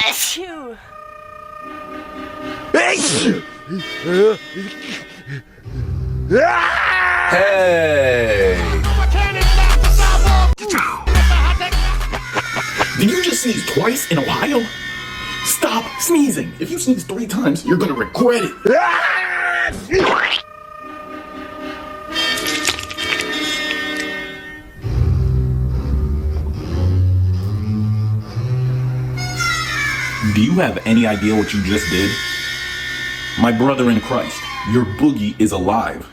Achoo! Hey! Did you just sneeze twice in a while? Stop sneezing. If you sneeze 3 times, you're gonna regret it. Do you have any idea what you just did? My brother in Christ, your boogie is alive.